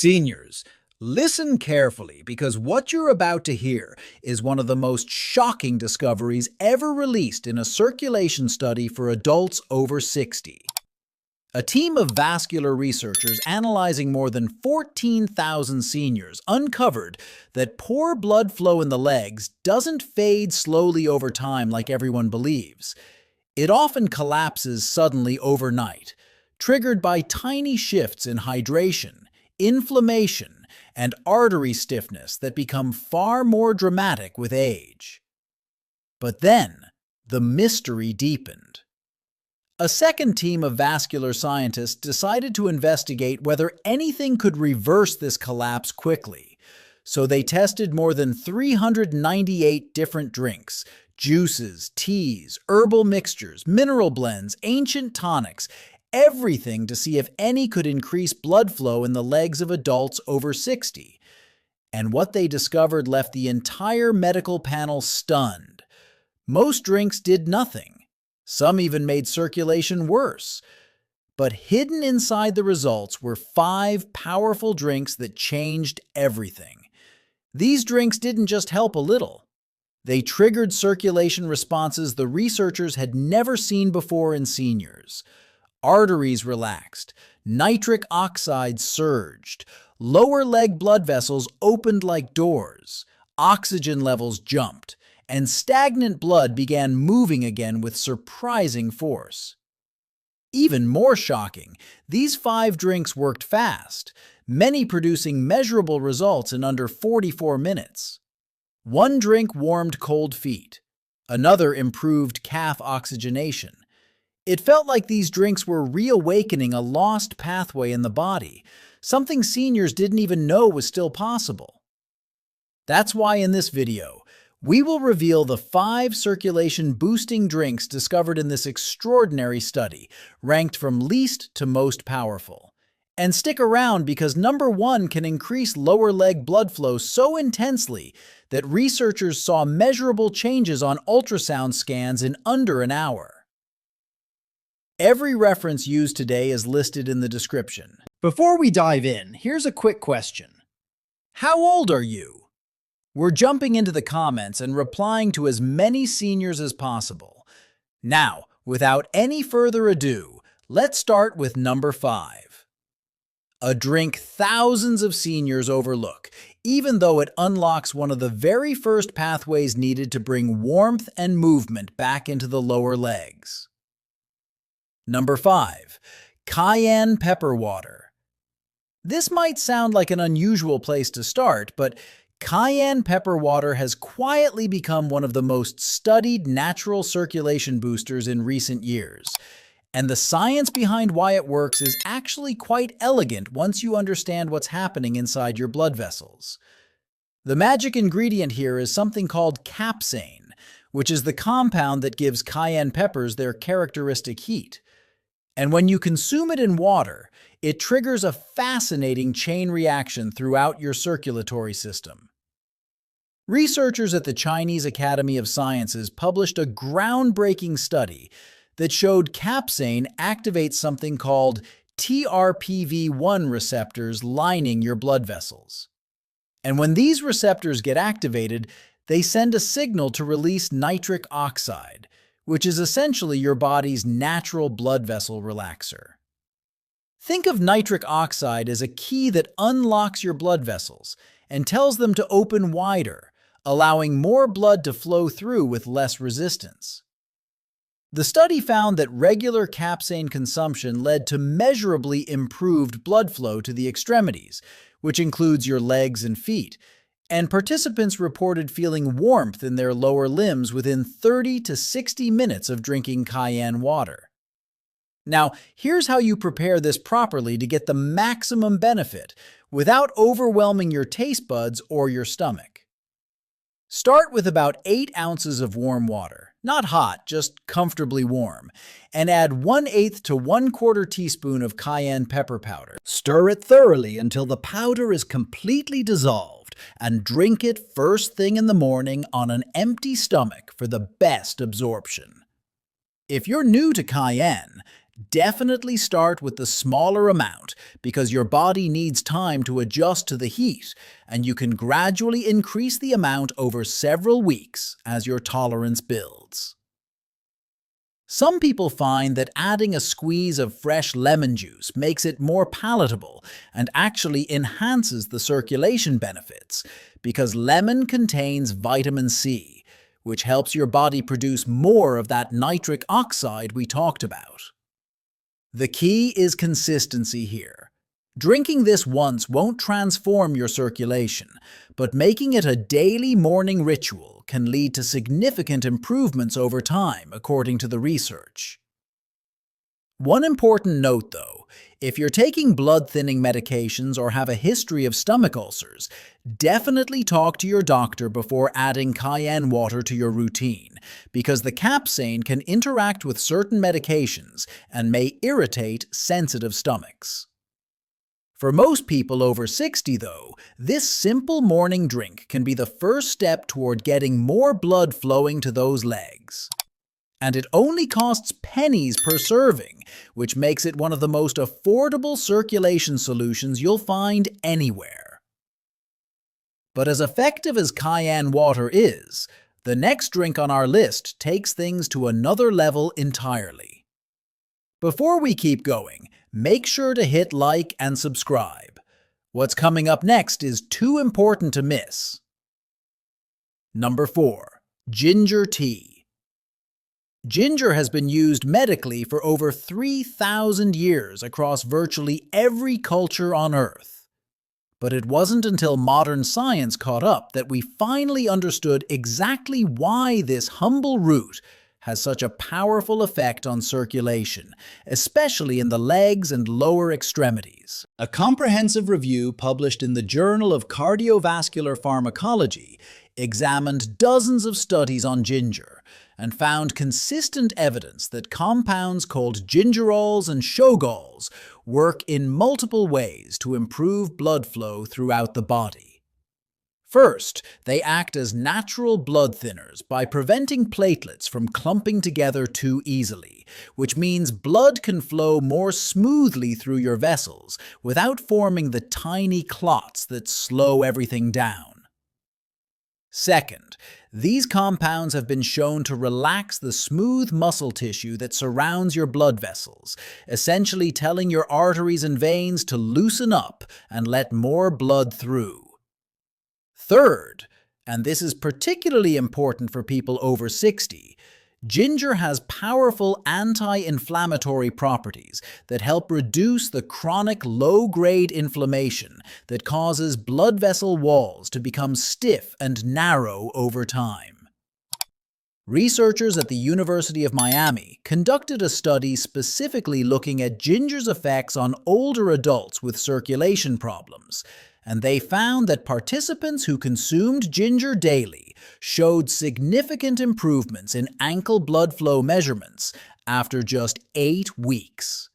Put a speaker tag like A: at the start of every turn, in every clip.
A: Seniors, listen carefully because what you're about to hear is one of the most shocking discoveries ever released in a circulation study for adults over 60. A team of vascular researchers analyzing more than 14,000 seniors uncovered that poor blood flow in the legs doesn't fade slowly over time like everyone believes. It often collapses suddenly overnight, triggered by tiny shifts in hydration, inflammation, and artery stiffness that become far more dramatic with age. But then, the mystery deepened. A second team of vascular scientists decided to investigate whether anything could reverse this collapse quickly. So they tested more than 398 different drinks, juices, teas, herbal mixtures, mineral blends, ancient tonics, everything to see if any could increase blood flow in the legs of adults over 60. And what they discovered left the entire medical panel stunned. Most drinks did nothing. Some even made circulation worse. But hidden inside the results were 5 powerful drinks that changed everything. These drinks didn't just help a little. They triggered circulation responses the researchers had never seen before in seniors. Arteries relaxed, nitric oxide surged, lower leg blood vessels opened like doors, oxygen levels jumped, and stagnant blood began moving again with surprising force. Even more shocking, these 5 drinks worked fast, many producing measurable results in under 44 minutes. One drink warmed cold feet. Another improved calf oxygenation. It felt like these drinks were reawakening a lost pathway in the body, something seniors didn't even know was still possible. That's why in this video, we will reveal the 5 circulation-boosting drinks discovered in this extraordinary study, ranked from least to most powerful. And stick around because number 1 can increase lower leg blood flow so intensely that researchers saw measurable changes on ultrasound scans in under an hour. Every reference used today is listed in the description. Before we dive in, here's a quick question. How old are you? We're jumping into the comments and replying to as many seniors as possible. Now, without any further ado, let's start with number 5. A drink thousands of seniors overlook, even though it unlocks one of the very first pathways needed to bring warmth and movement back into the lower legs. Number 5. Cayenne pepper water. This might sound like an unusual place to start, but cayenne pepper water has quietly become one of the most studied natural circulation boosters in recent years. And the science behind why it works is actually quite elegant once you understand what's happening inside your blood vessels. The magic ingredient here is something called capsaicin, which is the compound that gives cayenne peppers their characteristic heat. And when you consume it in water, it triggers a fascinating chain reaction throughout your circulatory system. Researchers at the Chinese Academy of Sciences published a groundbreaking study that showed capsaicin activates something called TRPV1 receptors lining your blood vessels. And when these receptors get activated, they send a signal to release nitric oxide, which is essentially your body's natural blood vessel relaxer. Think of nitric oxide as a key that unlocks your blood vessels and tells them to open wider, allowing more blood to flow through with less resistance. The study found that regular capsaicin consumption led to measurably improved blood flow to the extremities, which includes your legs and feet, and participants reported feeling warmth in their lower limbs within 30 to 60 minutes of drinking cayenne water. Now, here's how you prepare this properly to get the maximum benefit without overwhelming your taste buds or your stomach. Start with about 8 ounces of warm water, not hot, just comfortably warm, and add 1/8 to 1/4 teaspoon of cayenne pepper powder. Stir it thoroughly until the powder is completely dissolved, and drink it first thing in the morning on an empty stomach for the best absorption. If you're new to cayenne, Definitely start with the smaller amount because your body needs time to adjust to the heat, and you can gradually increase the amount over several weeks as your tolerance builds. Some people find that adding a squeeze of fresh lemon juice makes it more palatable and actually enhances the circulation benefits because lemon contains vitamin C, which helps your body produce more of that nitric oxide we talked about. The key is consistency here. Drinking this once won't transform your circulation, but making it a daily morning ritual can lead to significant improvements over time, according to the research. One important note, though, if you're taking blood-thinning medications or have a history of stomach ulcers, definitely talk to your doctor before adding cayenne water to your routine, because the capsaicin can interact with certain medications and may irritate sensitive stomachs. For most people over 60, though, this simple morning drink can be the first step toward getting more blood flowing to those legs. And it only costs pennies per serving, which makes it one of the most affordable circulation solutions you'll find anywhere. But as effective as cayenne water is, the next drink on our list takes things to another level entirely. Before we keep going, make sure to hit like and subscribe. What's coming up next is too important to miss. Number 4. Ginger tea. Ginger has been used medically for over 3,000 years across virtually every culture on Earth. But it wasn't until modern science caught up that we finally understood exactly why this humble root has such a powerful effect on circulation, especially in the legs and lower extremities. A comprehensive review published in the Journal of Cardiovascular Pharmacology examined dozens of studies on ginger and found consistent evidence that compounds called gingerols and shogols work in multiple ways to improve blood flow throughout the body. First, they act as natural blood thinners by preventing platelets from clumping together too easily, which means blood can flow more smoothly through your vessels without forming the tiny clots that slow everything down. Second, these compounds have been shown to relax the smooth muscle tissue that surrounds your blood vessels, essentially telling your arteries and veins to loosen up and let more blood through. Third, and this is particularly important for people over 60, ginger has powerful anti-inflammatory properties that help reduce the chronic low-grade inflammation that causes blood vessel walls to become stiff and narrow over time. Researchers at the University of Miami conducted a study specifically looking at ginger's effects on older adults with circulation problems, and they found that participants who consumed ginger daily showed significant improvements in ankle blood flow measurements after just 8 weeks.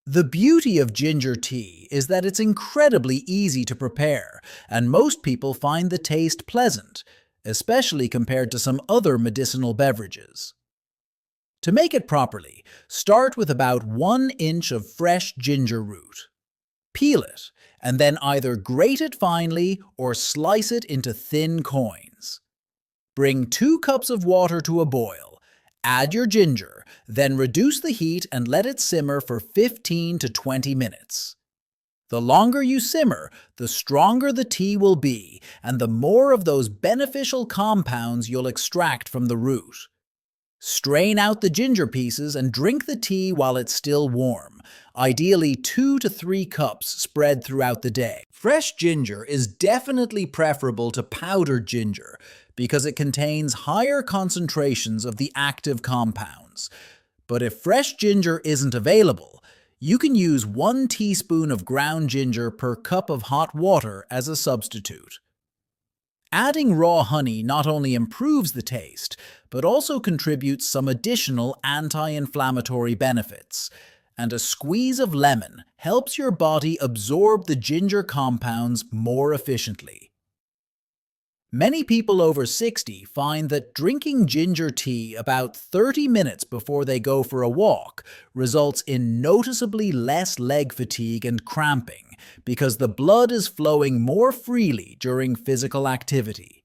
A: The beauty of ginger tea is that it's incredibly easy to prepare, and most people find the taste pleasant, especially compared to some other medicinal beverages. To make it properly, start with about 1 inch of fresh ginger root. Peel it, and then either grate it finely or slice it into thin coins. Bring 2 cups of water to a boil, add your ginger, then reduce the heat and let it simmer for 15 to 20 minutes. The longer you simmer, the stronger the tea will be, and the more of those beneficial compounds you'll extract from the root. Strain out the ginger pieces and drink the tea while it's still warm, ideally 2 to 3 cups spread throughout the day. Fresh ginger is definitely preferable to powdered ginger because it contains higher concentrations of the active compounds. But if fresh ginger isn't available, you can use 1 teaspoon of ground ginger per cup of hot water as a substitute. Adding raw honey not only improves the taste, but also contributes some additional anti-inflammatory benefits, and a squeeze of lemon helps your body absorb the ginger compounds more efficiently. Many people over 60 find that drinking ginger tea about 30 minutes before they go for a walk results in noticeably less leg fatigue and cramping because the blood is flowing more freely during physical activity.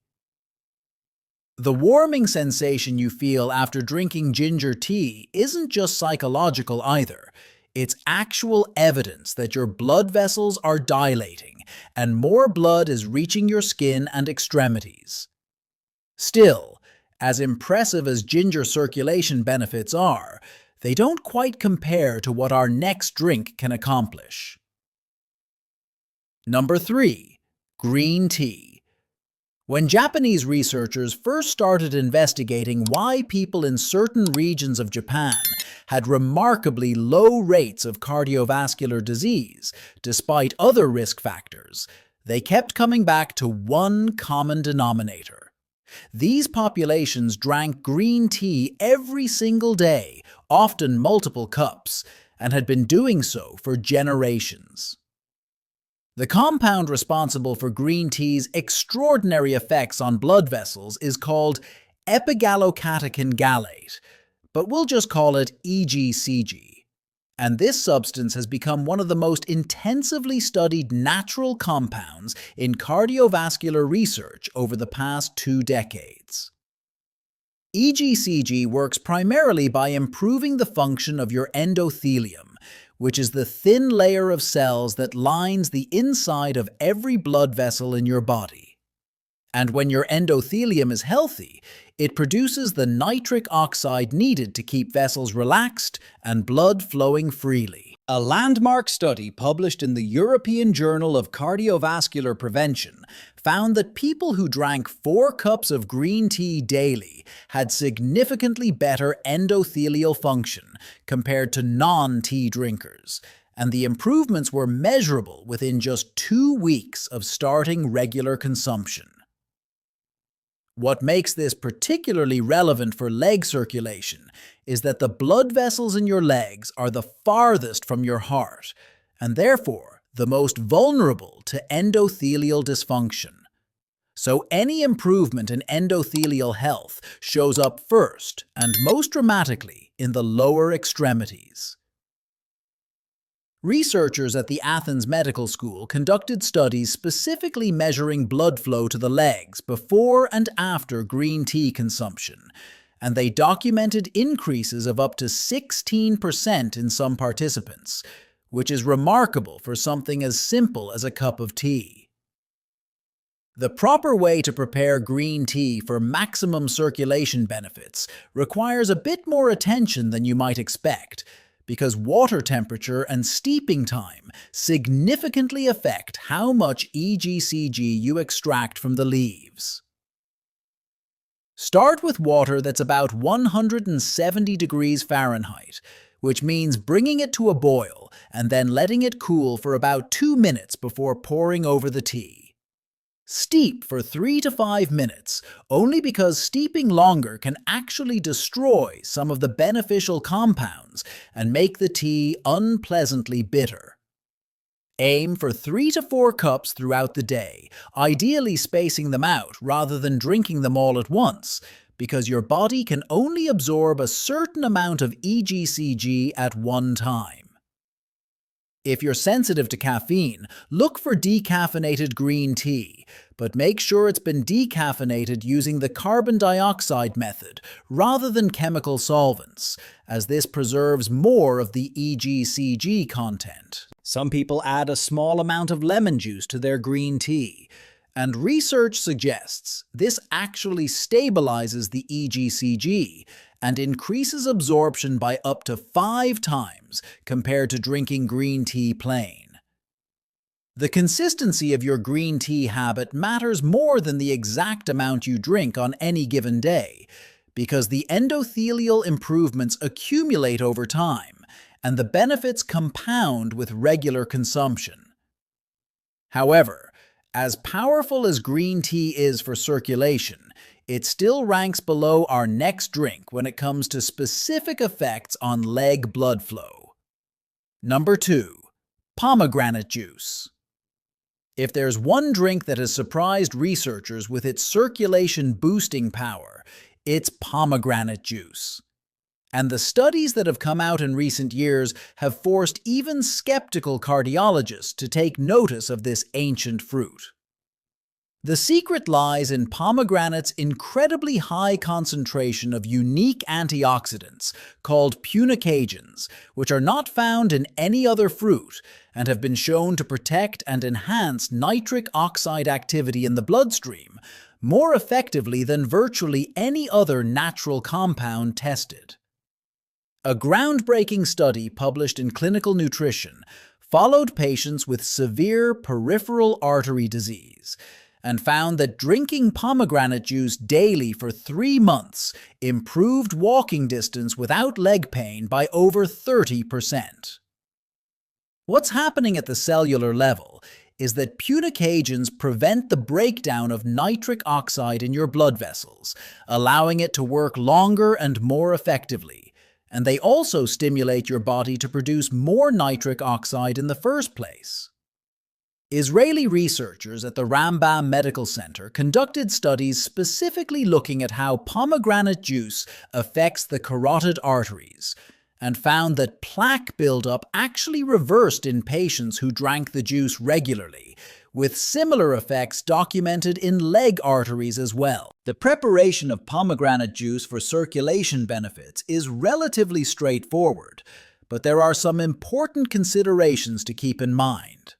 A: The warming sensation you feel after drinking ginger tea isn't just psychological either. It's actual evidence that your blood vessels are dilating and more blood is reaching your skin and extremities. Still, as impressive as ginger circulation benefits are, they don't quite compare to what our next drink can accomplish. Number 3. Green tea. When Japanese researchers first started investigating why people in certain regions of Japan had remarkably low rates of cardiovascular disease, despite other risk factors, they kept coming back to one common denominator. These populations drank green tea every single day, often multiple cups, and had been doing so for generations. The compound responsible for green tea's extraordinary effects on blood vessels is called epigallocatechin gallate, but we'll just call it EGCG. And this substance has become one of the most intensively studied natural compounds in cardiovascular research over the past 2 decades. EGCG works primarily by improving the function of your endothelium, which is the thin layer of cells that lines the inside of every blood vessel in your body. And when your endothelium is healthy, it produces the nitric oxide needed to keep vessels relaxed and blood flowing freely. A landmark study published in the European Journal of Cardiovascular Prevention found that people who drank 4 cups of green tea daily had significantly better endothelial function compared to non-tea drinkers, and the improvements were measurable within just 2 weeks of starting regular consumption. What makes this particularly relevant for leg circulation is that the blood vessels in your legs are the farthest from your heart, and therefore the most vulnerable to endothelial dysfunction. So any improvement in endothelial health shows up first and most dramatically in the lower extremities. Researchers at the Athens Medical School conducted studies specifically measuring blood flow to the legs before and after green tea consumption, and they documented increases of up to 16% in some participants, which is remarkable for something as simple as a cup of tea. The proper way to prepare green tea for maximum circulation benefits requires a bit more attention than you might expect, because water temperature and steeping time significantly affect how much EGCG you extract from the leaves. Start with water that's about 170 degrees Fahrenheit, which means bringing it to a boil and then letting it cool for about 2 minutes before pouring over the tea. Steep for 3 to 5 minutes, only because steeping longer can actually destroy some of the beneficial compounds and make the tea unpleasantly bitter. Aim for 3 to 4 cups throughout the day, ideally spacing them out rather than drinking them all at once, because your body can only absorb a certain amount of EGCG at one time. If you're sensitive to caffeine, look for decaffeinated green tea, but make sure it's been decaffeinated using the carbon dioxide method rather than chemical solvents, as this preserves more of the EGCG content. Some people add a small amount of lemon juice to their green tea, and research suggests this actually stabilizes the EGCG and increases absorption by up to 5 times compared to drinking green tea plain. The consistency of your green tea habit matters more than the exact amount you drink on any given day, because the endothelial improvements accumulate over time, and the benefits compound with regular consumption. However, as powerful as green tea is for circulation, it still ranks below our next drink when it comes to specific effects on leg blood flow. Number 2. Pomegranate juice. If there's one drink that has surprised researchers with its circulation-boosting power, it's pomegranate juice. And the studies that have come out in recent years have forced even skeptical cardiologists to take notice of this ancient fruit. The secret lies in pomegranate's incredibly high concentration of unique antioxidants called punicagens, which are not found in any other fruit and have been shown to protect and enhance nitric oxide activity in the bloodstream more effectively than virtually any other natural compound tested. A groundbreaking study published in Clinical Nutrition followed patients with severe peripheral artery disease and found that drinking pomegranate juice daily for 3 months improved walking distance without leg pain by over 30%. What's happening at the cellular level is that punicagens prevent the breakdown of nitric oxide in your blood vessels, allowing it to work longer and more effectively, and they also stimulate your body to produce more nitric oxide in the first place. Israeli researchers at the Rambam Medical Center conducted studies specifically looking at how pomegranate juice affects the carotid arteries and found that plaque buildup actually reversed in patients who drank the juice regularly, with similar effects documented in leg arteries as well. The preparation of pomegranate juice for circulation benefits is relatively straightforward, but there are some important considerations to keep in mind.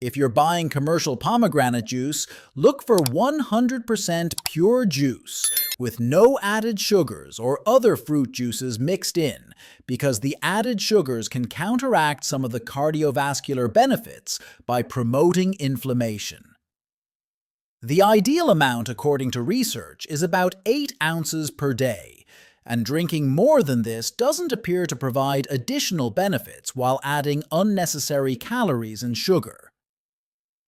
A: If you're buying commercial pomegranate juice, look for 100% pure juice with no added sugars or other fruit juices mixed in, because the added sugars can counteract some of the cardiovascular benefits by promoting inflammation. The ideal amount, according to research, is about 8 ounces per day, and drinking more than this doesn't appear to provide additional benefits while adding unnecessary calories and sugar.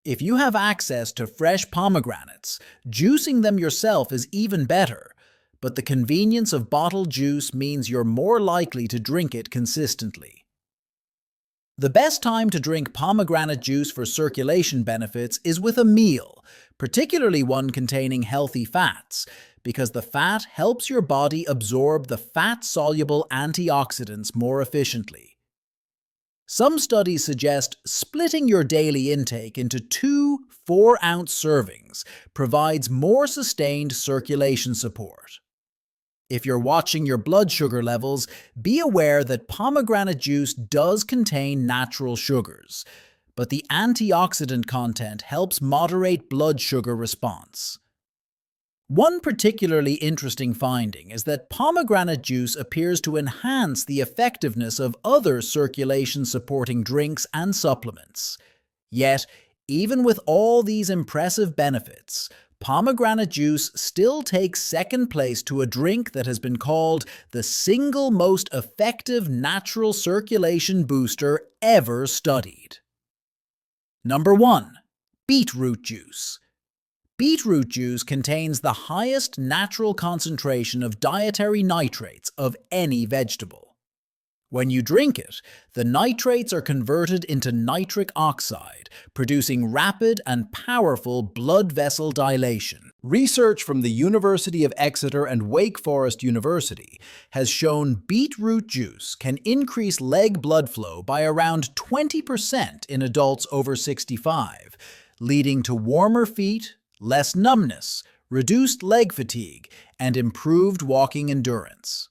A: If you have access to fresh pomegranates, juicing them yourself is even better, but the convenience of bottled juice means you're more likely to drink it consistently. The best time to drink pomegranate juice for circulation benefits is with a meal, particularly one containing healthy fats, because the fat helps your body absorb the fat-soluble antioxidants more efficiently. Some studies suggest splitting your daily intake into 2 4-ounce servings provides more sustained circulation support. If you're watching your blood sugar levels, be aware that pomegranate juice does contain natural sugars, but the antioxidant content helps moderate blood sugar response. One particularly interesting finding is that pomegranate juice appears to enhance the effectiveness of other circulation-supporting drinks and supplements. Yet, even with all these impressive benefits, pomegranate juice still takes second place to a drink that has been called the single most effective natural circulation booster ever studied. Number 1. Beetroot juice. Beetroot juice contains the highest natural concentration of dietary nitrates of any vegetable. When you drink it, the nitrates are converted into nitric oxide, producing rapid and powerful blood vessel dilation. Research from the University of Exeter and Wake Forest University has shown beetroot juice can increase leg blood flow by around 20% in adults over 65, leading to warmer feet, less numbness, reduced leg fatigue, and improved walking endurance.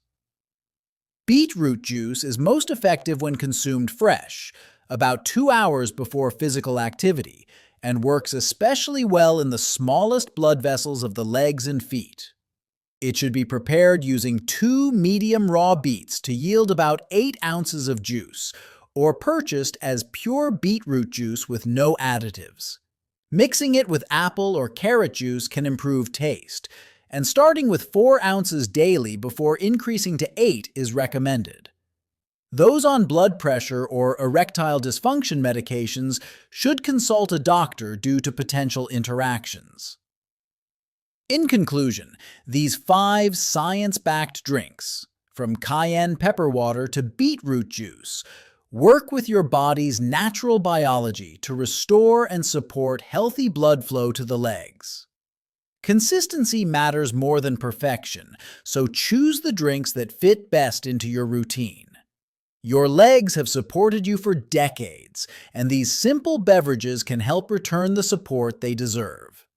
A: Beetroot juice is most effective when consumed fresh, about 2 hours before physical activity, and works especially well in the smallest blood vessels of the legs and feet. It should be prepared using 2 medium raw beets to yield about 8 ounces of juice, or purchased as pure beetroot juice with no additives. Mixing it with apple or carrot juice can improve taste, and starting with 4 ounces daily before increasing to 8 is recommended. Those on blood pressure or erectile dysfunction medications should consult a doctor due to potential interactions. In conclusion, these 5 science-backed drinks, from cayenne pepper water to beetroot juice, Work with your body's natural biology to restore and support healthy blood flow to the legs. Consistency matters more than perfection, so choose the drinks that fit best into your routine. Your legs have supported you for decades, and these simple beverages can help return the support they deserve.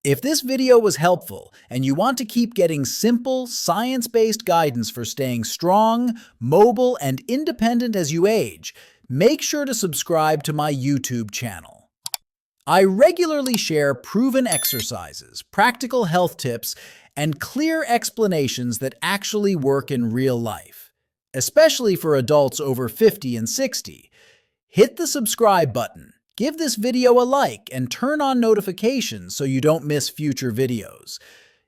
A: If this video was helpful and you want to keep getting simple, science-based guidance for staying strong, mobile, and independent as you age, make sure to subscribe to my YouTube channel. I regularly share proven exercises, practical health tips, and clear explanations that actually work in real life, especially for adults over 50 and 60. Hit the subscribe button, give this video a like, and turn on notifications so you don't miss future videos.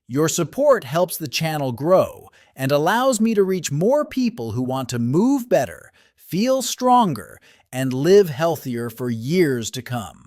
A: Your support helps the channel grow and allows me to reach more people who want to move better, feel stronger, and live healthier for years to come.